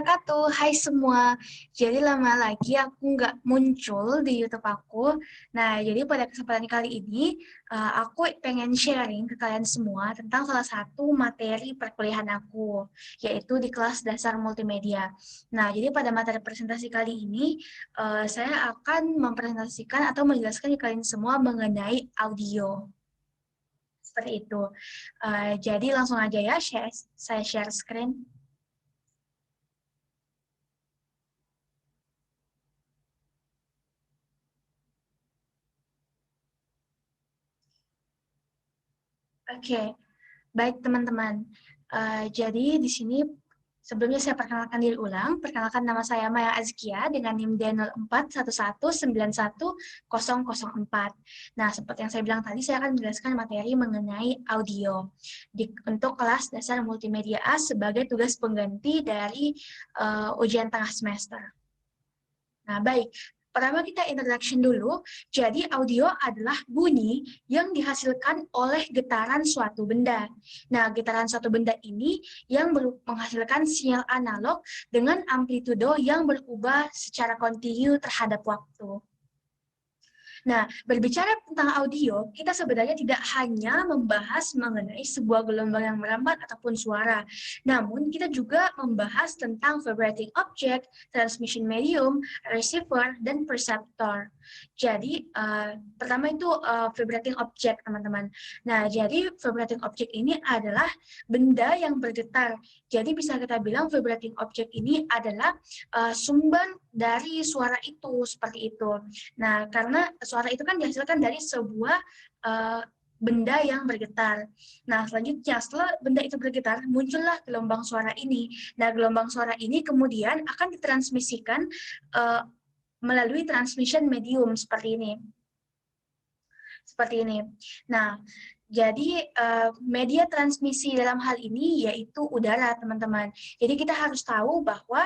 wabarakatuh. Hai semua. Jadi lama lagi aku nggak muncul di YouTube aku. Nah, jadi pada kesempatan kali ini, aku pengen sharing ke kalian semua tentang salah satu materi perkuliahan aku, yaitu di kelas dasar multimedia. Nah, jadi pada materi presentasi kali ini, saya akan mempresentasikan atau menjelaskan ke kalian semua mengenai audio. Seperti itu. Jadi langsung aja ya, saya share screen. Oke, baik teman-teman. Jadi di sini sebelumnya saya perkenalkan diri ulang. Perkenalkan nama saya Maya Azkia dengan NIM D0411911004. Nah, seperti yang saya bilang tadi, saya akan menjelaskan materi mengenai audio untuk kelas dasar multimedia A sebagai tugas pengganti dari ujian tengah semester. Nah, baik. Pertama kita introduction dulu. Jadi audio adalah bunyi yang dihasilkan oleh getaran suatu benda. Nah, getaran suatu benda ini yang menghasilkan sinyal analog dengan amplitudo yang berubah secara kontinu terhadap waktu. Nah, berbicara tentang audio, kita sebenarnya tidak hanya membahas mengenai sebuah gelombang yang merambat ataupun suara, namun kita juga membahas tentang vibrating object, transmission medium, receiver, dan perceptor. Jadi, pertama itu vibrating object, teman-teman. Nah, jadi vibrating object ini adalah benda yang bergetar. Jadi, bisa kita bilang vibrating object ini adalah sumber dari suara itu, seperti itu. Nah, karena suara itu kan dihasilkan dari sebuah benda yang bergetar. Nah, selanjutnya setelah benda itu bergetar, muncullah gelombang suara ini. Nah, gelombang suara ini kemudian akan ditransmisikan melalui transmission medium seperti ini. Seperti ini. Nah, jadi media transmisi dalam hal ini yaitu udara, teman-teman. Jadi kita harus tahu bahwa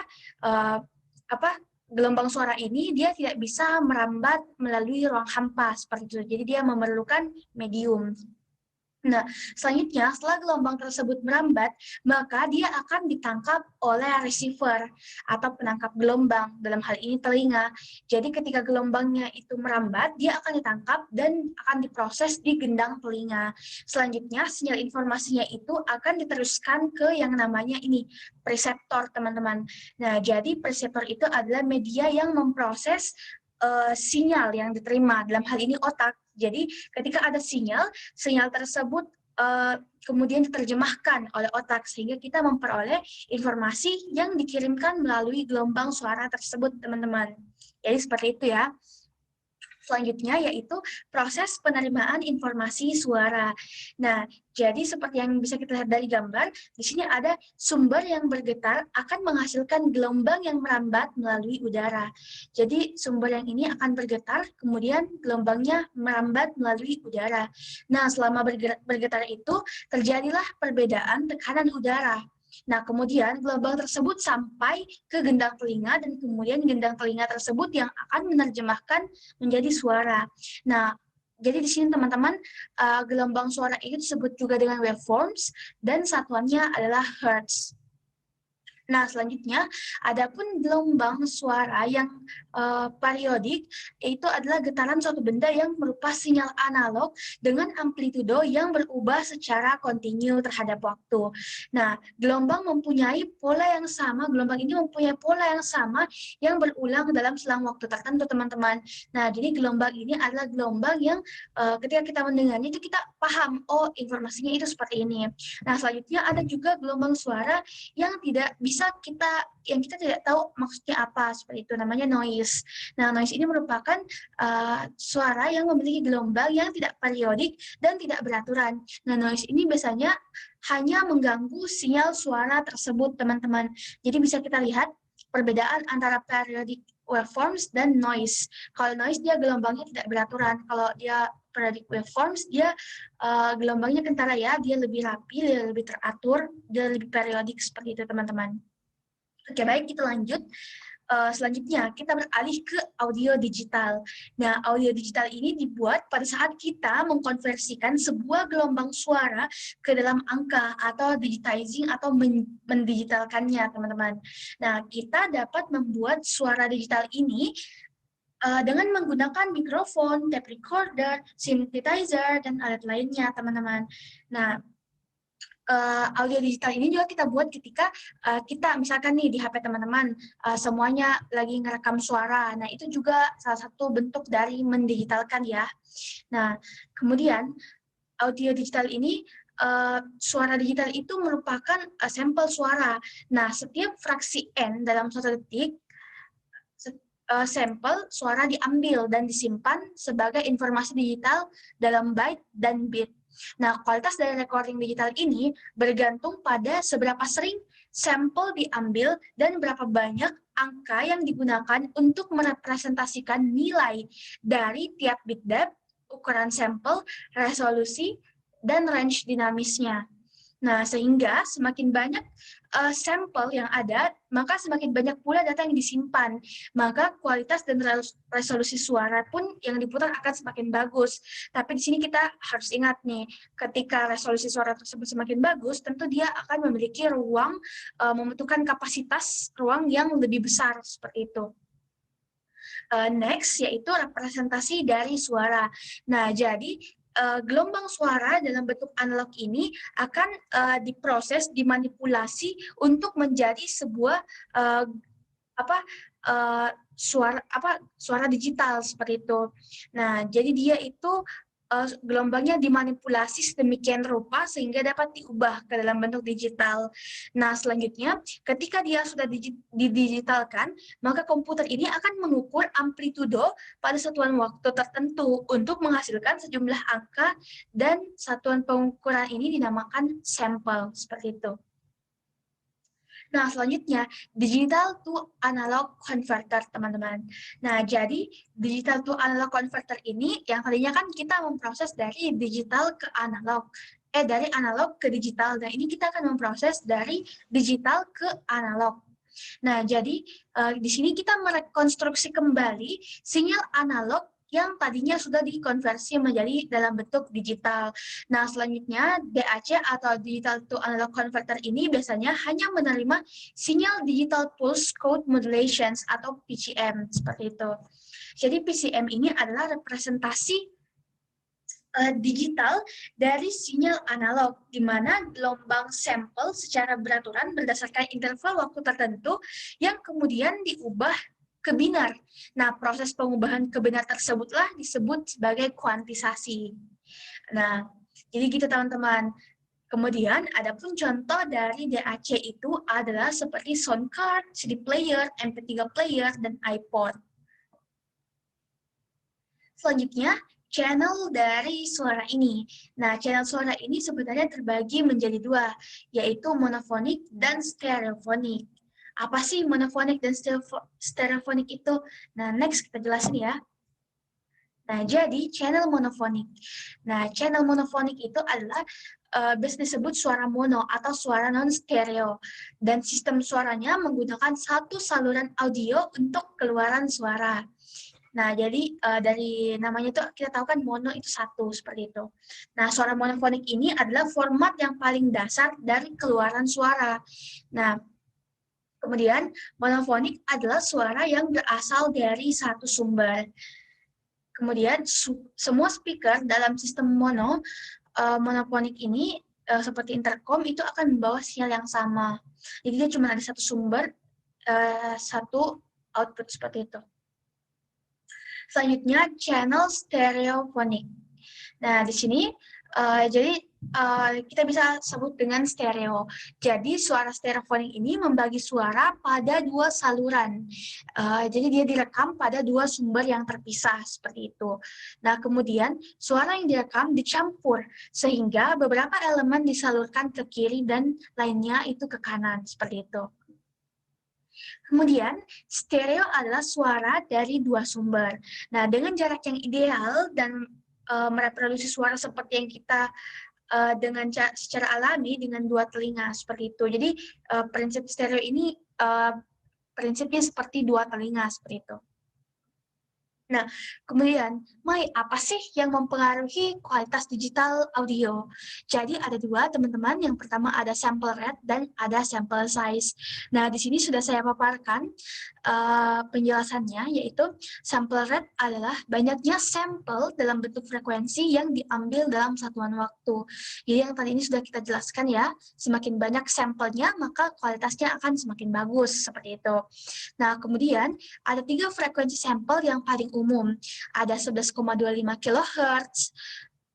gelombang suara ini dia tidak bisa merambat melalui ruang hampa seperti itu. Jadi dia memerlukan medium. Nah, selanjutnya setelah gelombang tersebut merambat, maka dia akan ditangkap oleh receiver atau penangkap gelombang, dalam hal ini telinga. Jadi ketika gelombangnya itu merambat, dia akan ditangkap dan akan diproses di gendang telinga. Selanjutnya, sinyal informasinya itu akan diteruskan ke yang namanya ini, preseptor, teman-teman. Nah, jadi preseptor itu adalah media yang memproses sinyal yang diterima, dalam hal ini otak. Jadi ketika ada sinyal tersebut kemudian diterjemahkan oleh otak sehingga kita memperoleh informasi yang dikirimkan melalui gelombang suara tersebut, teman-teman. Jadi seperti itu ya. Selanjutnya yaitu proses penerimaan informasi suara. Nah, jadi seperti yang bisa kita lihat dari gambar, di sini ada sumber yang bergetar akan menghasilkan gelombang yang merambat melalui udara. Jadi sumber yang ini akan bergetar, kemudian gelombangnya merambat melalui udara. Nah, selama bergetar itu terjadilah perbedaan tekanan udara. Nah, kemudian gelombang tersebut sampai ke gendang telinga dan kemudian gendang telinga tersebut yang akan menerjemahkan menjadi suara. Nah, jadi di sini teman-teman, gelombang suara itu disebut juga dengan waveforms dan satuannya adalah hertz. Nah, selanjutnya, adapun gelombang suara yang periodik, itu adalah getaran suatu benda yang berupa sinyal analog dengan amplitudo yang berubah secara kontinu terhadap waktu. Nah, gelombang mempunyai pola yang sama, gelombang ini mempunyai pola yang sama yang berulang dalam selang waktu tertentu, teman-teman. Nah, jadi gelombang ini adalah gelombang yang ketika kita mendengarnya itu kita paham, oh informasinya itu seperti ini. Nah, selanjutnya ada juga gelombang suara yang tidak bisa yang kita tidak tahu maksudnya apa, seperti itu namanya noise. Nah, noise ini merupakan suara yang memiliki gelombang yang tidak periodik dan tidak beraturan. Nah, noise ini biasanya hanya mengganggu sinyal suara tersebut, teman-teman. Jadi bisa kita lihat perbedaan antara periodic waveforms dan noise. Kalau noise dia gelombangnya tidak beraturan. Kalau dia periodic waveforms dia gelombangnya kentara ya, dia lebih rapi, dia lebih teratur, dia lebih periodik seperti itu, teman-teman. Oke, baik, kita lanjut. selanjutnya kita beralih ke audio digital. Nah, audio digital ini dibuat pada saat kita mengkonversikan sebuah gelombang suara ke dalam angka atau digitizing atau mendigitalkannya, teman-teman. Nah, kita dapat membuat suara digital ini dengan menggunakan mikrofon, tape recorder, synthesizer, dan alat lainnya, teman-teman. Nah, audio digital ini juga kita buat ketika kita misalkan nih di HP teman-teman semuanya lagi ngerekam suara. Nah, itu juga salah satu bentuk dari mendigitalkan ya. Nah, kemudian audio digital ini suara digital itu merupakan sampel suara. Nah, setiap fraksi N dalam satu detik sampel suara diambil dan disimpan sebagai informasi digital dalam byte dan bit. Nah, kualitas dari recording digital ini bergantung pada seberapa sering sampel diambil dan berapa banyak angka yang digunakan untuk merepresentasikan nilai dari tiap bit depth, ukuran sampel, resolusi, dan range dinamisnya. Nah, sehingga semakin banyak sampel yang ada, maka semakin banyak pula data yang disimpan. Maka kualitas dan resolusi suara pun yang diputar akan semakin bagus. Tapi di sini kita harus ingat nih, ketika resolusi suara tersebut semakin bagus, tentu dia akan memiliki ruang, membutuhkan kapasitas ruang yang lebih besar seperti itu. Next, yaitu representasi dari suara. Nah, jadi gelombang suara dalam bentuk analog ini akan diproses, dimanipulasi untuk menjadi sebuah suara digital seperti itu. Nah, jadi dia itu gelombangnya dimanipulasi sedemikian rupa sehingga dapat diubah ke dalam bentuk digital. Nah, selanjutnya ketika dia sudah didigitalkan, maka komputer ini akan mengukur amplitudo pada satuan waktu tertentu untuk menghasilkan sejumlah angka dan satuan pengukuran ini dinamakan sampel, seperti itu. Nah, selanjutnya, digital to analog converter, teman-teman. Nah, jadi digital to analog converter ini yang tadinya kan kita memproses dari digital ke analog. Dari analog ke digital. Nah, ini kita akan memproses dari digital ke analog. Nah, jadi di sini kita merekonstruksi kembali sinyal analog yang tadinya sudah dikonversi menjadi dalam bentuk digital. Nah, selanjutnya DAC atau Digital to Analog Converter ini biasanya hanya menerima sinyal Digital Pulse Code Modulations atau PCM, seperti itu. Jadi PCM ini adalah representasi digital dari sinyal analog, di mana gelombang sampel secara beraturan berdasarkan interval waktu tertentu yang kemudian diubah ke binar. Nah, proses pengubahan ke binar tersebutlah disebut sebagai kuantisasi. Nah, jadi gitu teman-teman. Kemudian, ada pun contoh dari DAC itu adalah seperti sound card, CD player, MP3 player, dan iPod. Selanjutnya, channel dari suara ini. Nah, channel suara ini sebenarnya terbagi menjadi dua, yaitu monofonik dan stereofonik. Apa sih monofonik dan stereofonik itu? Nah, next kita jelasin ya. Nah, jadi channel monofonik. Nah, channel monofonik itu adalah biasa disebut suara mono atau suara non-stereo. Dan sistem suaranya menggunakan satu saluran audio untuk keluaran suara. Nah, jadi dari namanya itu kita tahu kan mono itu satu, seperti itu. Nah, suara monofonik ini adalah format yang paling dasar dari keluaran suara. Nah, kemudian monofonik adalah suara yang berasal dari satu sumber. Kemudian semua speaker dalam sistem monofonik ini seperti intercom itu akan membawa sinyal yang sama. Jadi dia cuma ada satu sumber, satu output seperti itu. Selanjutnya channel stereofonik. Nah, di sini jadi kita bisa sebut dengan stereo. Jadi suara stereofonik ini membagi suara pada dua saluran. Jadi dia direkam pada dua sumber yang terpisah seperti itu. Nah, kemudian suara yang direkam dicampur sehingga beberapa elemen disalurkan ke kiri dan lainnya itu ke kanan seperti itu. Kemudian, stereo adalah suara dari dua sumber. Nah, dengan jarak yang ideal dan mereproduksi suara seperti yang kita dengan secara alami dengan dua telinga seperti itu. Jadi prinsip stereo ini prinsipnya seperti dua telinga seperti itu. Nah, kemudian, Mai, apa sih yang mempengaruhi kualitas digital audio? Jadi ada dua, teman-teman. Yang pertama ada sample rate dan ada sample size. Nah, di sini sudah saya paparkan penjelasannya, yaitu sample rate adalah banyaknya sampel dalam bentuk frekuensi yang diambil dalam satuan waktu. Jadi yang tadi ini sudah kita jelaskan ya, semakin banyak sampelnya, maka kualitasnya akan semakin bagus, seperti itu. Nah, kemudian ada 3 frekuensi sampel yang paling umum. Ada 11,25 kHz,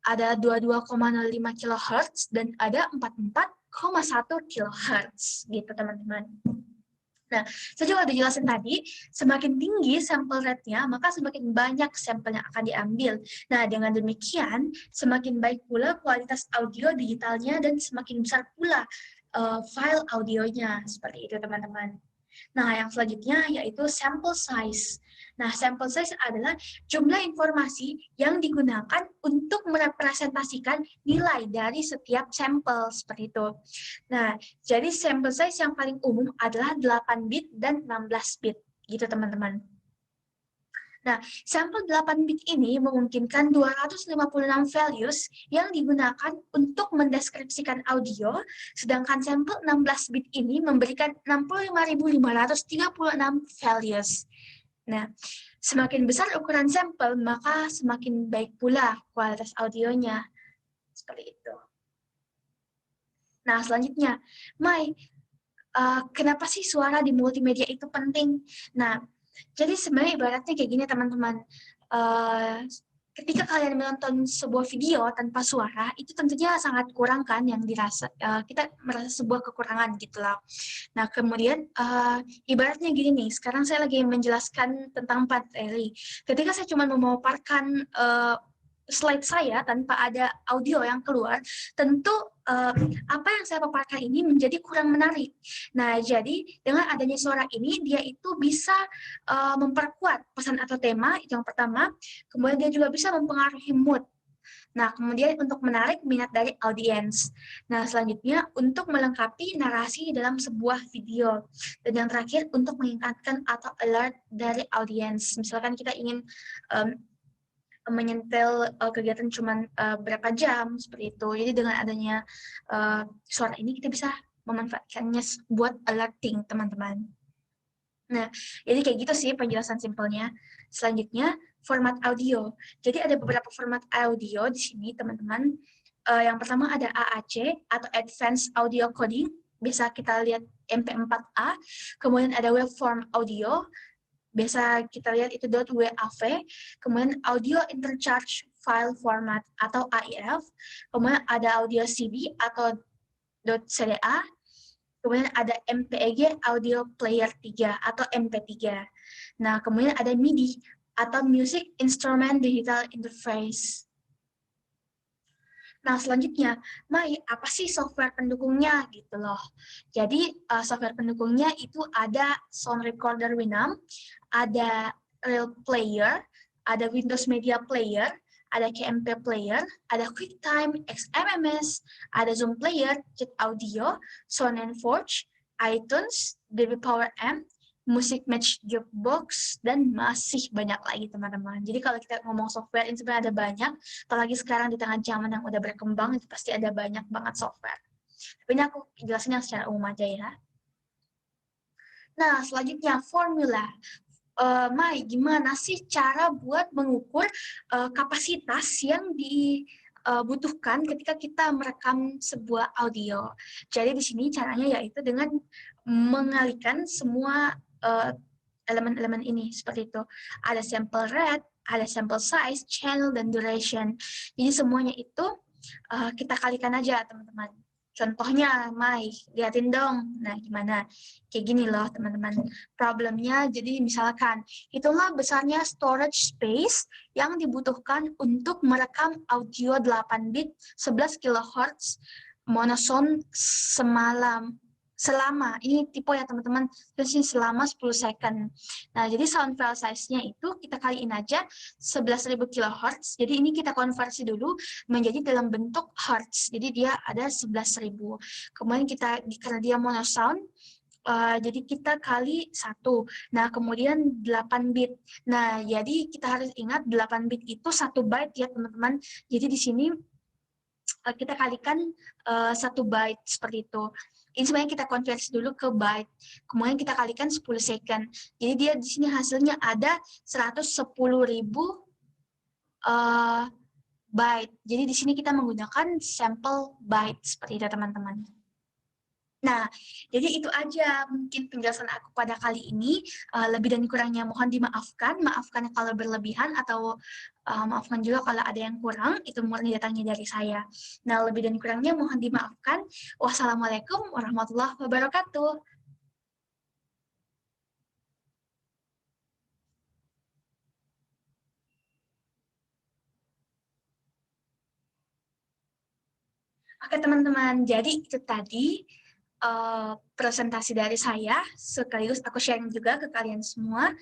ada 22,05 kHz, dan ada 44,1 kHz. Gitu, teman-teman. Nah, saya juga udah jelasin tadi, semakin tinggi sampel rate-nya, maka semakin banyak sampel yang akan diambil. Nah, dengan demikian, semakin baik pula kualitas audio digitalnya dan semakin besar pula file audionya. Seperti itu, teman-teman. Nah, yang selanjutnya yaitu sample size. Nah, sample size adalah jumlah informasi yang digunakan untuk merepresentasikan nilai dari setiap sampel, seperti itu. Nah, jadi sample size yang paling umum adalah 8 bit dan 16 bit, gitu teman-teman. Nah, sampel 8 bit ini memungkinkan 256 values yang digunakan untuk mendeskripsikan audio, sedangkan sampel 16 bit ini memberikan 65.536 values. Nah, semakin besar ukuran sampel, maka semakin baik pula kualitas audionya. Seperti itu. Nah, selanjutnya, Mai, kenapa sih suara di multimedia itu penting? Nah, jadi sebenarnya ibaratnya kayak gini teman-teman, ketika kalian menonton sebuah video tanpa suara, itu tentunya sangat kurang kan yang dirasa, kita merasa sebuah kekurangan gitu loh. Nah kemudian ibaratnya gini nih, sekarang saya lagi menjelaskan tentang materi. Ketika saya cuma memaparkan slide saya tanpa ada audio yang keluar, tentu apa yang saya paparkan ini menjadi kurang menarik. Nah, jadi dengan adanya suara ini, dia itu bisa memperkuat pesan atau tema, itu yang pertama. Kemudian dia juga bisa mempengaruhi mood. Nah, kemudian untuk menarik minat dari audiens. Nah, selanjutnya untuk melengkapi narasi dalam sebuah video. Dan yang terakhir untuk meningkatkan atau alert dari audiens. Misalkan kita ingin menyentel kegiatan cuma berapa jam seperti itu. Jadi dengan adanya suara ini kita bisa memanfaatkannya buat alerting teman-teman. Nah, jadi kayak gitu sih penjelasan simpelnya. Selanjutnya format audio. Jadi ada beberapa format audio di sini teman-teman. Yang pertama ada AAC atau Advanced Audio Coding. Bisa kita lihat MP4A. Kemudian ada waveform audio. Biasa kita lihat itu .wav, kemudian audio interchange file format atau AIF, kemudian ada audio CD atau .cda, kemudian ada MPEG audio player 3 atau MP3. Nah, kemudian ada MIDI atau Music Instrument Digital Interface. Nah, selanjutnya, Mai, apa sih software pendukungnya gitu loh. Jadi, software pendukungnya itu ada Sound Recorder Winamp, ada Real Player, ada Windows Media Player, ada KMP Player, ada QuickTime, XMMS, ada Zoom Player, Jet Audio, SoundForge, iTunes, DB Power Amp, Music Match Jukebox, dan masih banyak lagi teman-teman. Jadi kalau kita ngomong software ini sebenarnya ada banyak, apalagi sekarang di tengah zaman yang udah berkembang, itu pasti ada banyak banget software. Tapi ini aku jelasin yang secara umum aja ya. Nah, selanjutnya formula. Mai, gimana sih cara buat mengukur kapasitas yang dibutuhkan ketika kita merekam sebuah audio? Jadi di sini caranya yaitu dengan mengalihkan semua elemen-elemen ini seperti itu. Ada sample rate, ada sample size, channel, dan duration. Jadi semuanya itu kita kalikan aja teman-teman. Contohnya, Mai, liatin dong. Nah, gimana? Kayak gini loh, teman-teman. Problemnya, jadi misalkan, itulah besarnya storage space yang dibutuhkan untuk merekam audio 8 bit 11 kHz monosound selama, ini tipe ya teman-teman, terus selama 10 second. Nah, jadi sound file size-nya itu kita kaliin aja 11.000 kHz. Jadi ini kita konversi dulu menjadi dalam bentuk hertz. Jadi dia ada 11.000. Kemudian kita, karena dia monosound, jadi kita kali 1. Nah, kemudian 8 bit. Nah, jadi kita harus ingat 8 bit itu 1 byte ya, teman-teman. Jadi di sini kita kalikan 1 byte seperti itu. Ini sebenarnya kita konversi dulu ke byte. Kemudian kita kalikan 10 second. Jadi dia di sini hasilnya ada 110.000 byte. Jadi di sini kita menggunakan sampel byte seperti itu, teman-teman. Nah, jadi itu aja mungkin penjelasan aku pada kali ini. Lebih dan kurangnya mohon dimaafkan. Maafkan kalau berlebihan atau maafkan juga kalau ada yang kurang. Itu murni datangnya dari saya. Nah, lebih dan kurangnya mohon dimaafkan. Wassalamualaikum warahmatullahi wabarakatuh. Oke, teman-teman. Jadi itu tadi presentasi dari saya. Sekaligus aku sharing juga ke kalian semua.